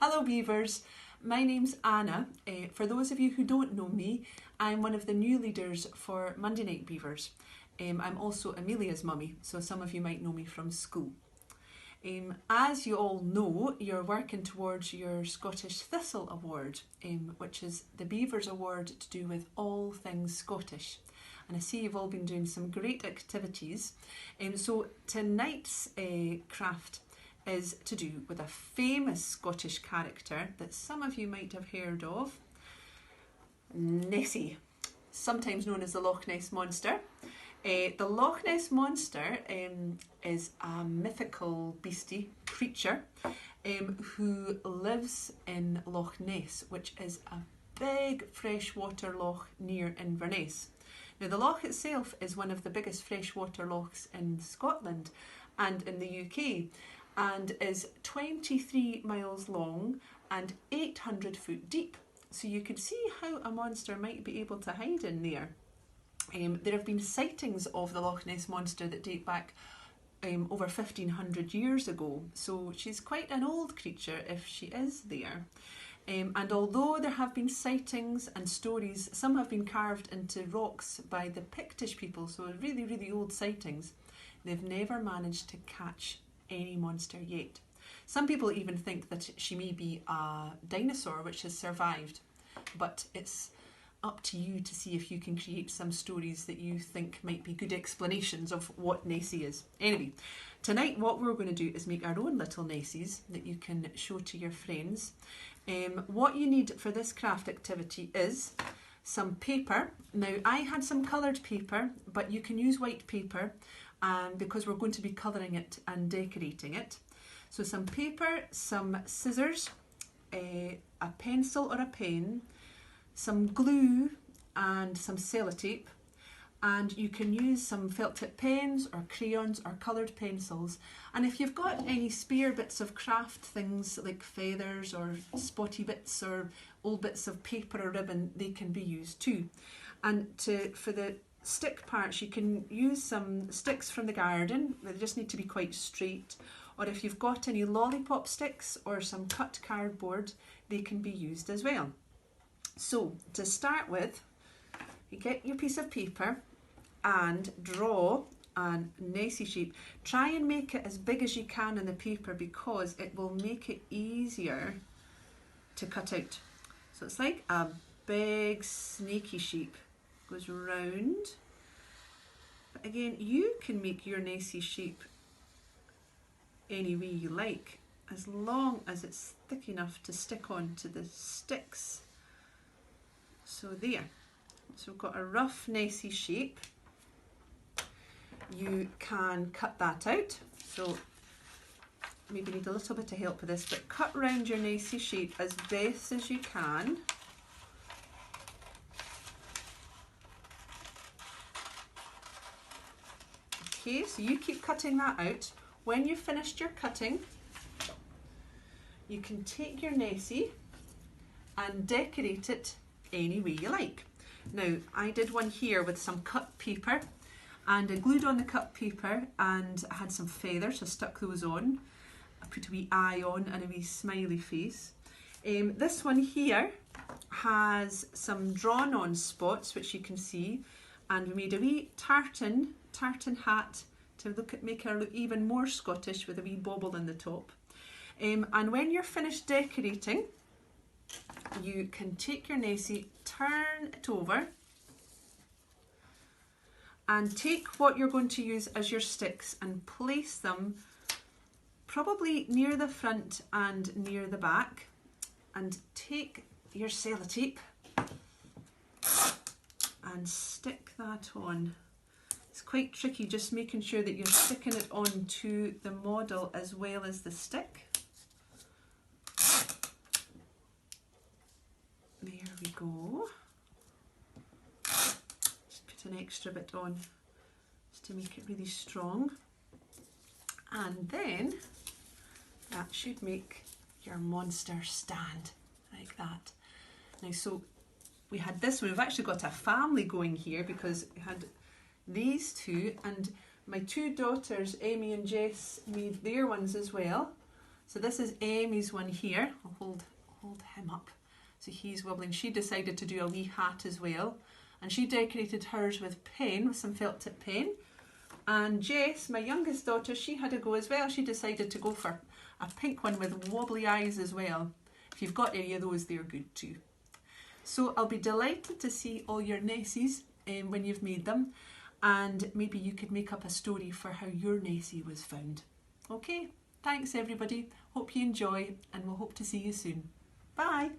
Hello Beavers, my name's Anna. For those of you who don't know me, I'm one of the new leaders for Monday Night Beavers. I'm also Amelia's mummy, so some of you might know me from school. As you all know, you're working towards your Scottish Thistle Award, which is the Beavers Award to do with all things Scottish. And I see you've all been doing some great activities. So tonight's craft is to do with a famous Scottish character that some of you might have heard of, Nessie, sometimes known as the Loch Ness Monster. The Loch Ness Monster is a mythical beastie creature who lives in Loch Ness, which is a big freshwater loch near Inverness. Now, the loch itself is one of the biggest freshwater lochs in Scotland and in the UK, and is 23 miles long and 800 foot deep. So you could see how a monster might be able to hide in there. There have been sightings of the Loch Ness Monster that date back over 1500 years ago, so she's quite an old creature if she is there. And although there have been sightings and stories, some have been carved into rocks by the Pictish people, so really, really old sightings, they've never managed to catch any monster yet. Some people even think that she may be a dinosaur which has survived, but it's up to you to see if you can create some stories that you think might be good explanations of what Nessie is. Anyway, tonight what we're going to do is make our own little Nessies that you can show to your friends. What you need for this craft activity is some paper. Now, I had some coloured paper, but you can use white paper because we're going to be colouring it and decorating it. So some paper, some scissors, a pencil or a pen, some glue and some sellotape, and you can use some felt tip pens or crayons or coloured pencils. And if you've got any spare bits of craft things like feathers or spotty bits or old bits of paper or ribbon, they can be used too. And for the stick parts, you can use some sticks from the garden. They just need to be quite straight. Or if you've got any lollipop sticks or some cut cardboard, they can be used as well. So to start with, you get your piece of paper and draw a Nessie shape. Try and make it as big as you can on the paper because it will make it easier to cut out. So it's like a big snaky shape. Goes round. But again, you can make your Nessie shape any way you like, as long as it's thick enough to stick on to the sticks. So there. So we've got a rough Nessie shape. You can cut that out. So maybe need a little bit of help with this, but cut round your Nessie shape as best as you can. Okay, so you keep cutting that out. When you've finished your cutting, you can take your Nessie and decorate it any way you like. Now, I did one here with some cut paper, and I glued on the cut paper and I had some feathers, so I stuck those on. I put a wee eye on and a wee smiley face. This one here has some drawn on spots, which you can see, and we made a wee tartan hat to make her look even more Scottish with a wee bauble in the top. And when you're finished decorating, you can take your Nessie, turn it over, and take what you're going to use as your sticks and place them probably near the front and near the back, and take your sellotape and stick that on. It's quite tricky, just making sure that you're sticking it onto the model as well as the stick. There we go. Just put an extra bit on just to make it really strong. And then that should make your monster stand like that. Now, so we had this one. We've actually got a family going here because we had these two, and my two daughters, Amy and Jess, made their ones as well. So this is Amy's one here. I'll hold him up. So he's wobbling. She decided to do a wee hat as well. And she decorated hers with pain, with some felt tip pain. And Jess, my youngest daughter, she had a go as well. She decided to go for a pink one with wobbly eyes as well. If you've got any of those, they're good too. So I'll be delighted to see all your Nessies when you've made them. And maybe you could make up a story for how your Nessie was found. Okay, thanks everybody. Hope you enjoy and we'll hope to see you soon. Bye.